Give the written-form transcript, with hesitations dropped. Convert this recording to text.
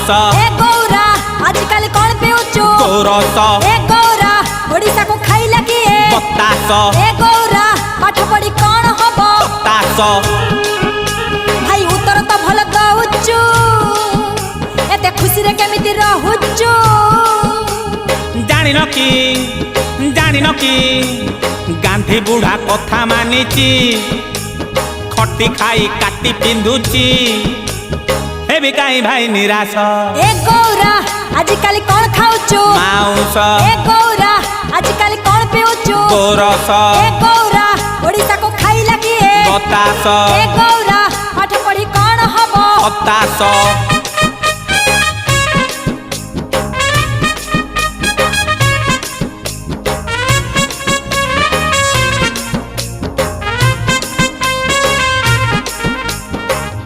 mouse ए गौरा आजकल कौन पिउचु गोरस ए गौरा ओडिसा को खाइला किए बतास ए गौरा पाठ पढ़ी कौन हबो तास भाई उत्तर तो भल दउचु एते खुशी रे केमिति रहुचु जानिन कि गांधी बुढ़ा कथा मानिची खटी खाई काटी पिंधुची हे भी काई भाई निराश ए गौरा आजकल कौन खाउचु माउस ए गौरा आजकल कौन पिउचु गोरस ए गौरा ओडिसा को खाइला किए बतास ए गौरा पाठ पढ़ी कौन हबो तास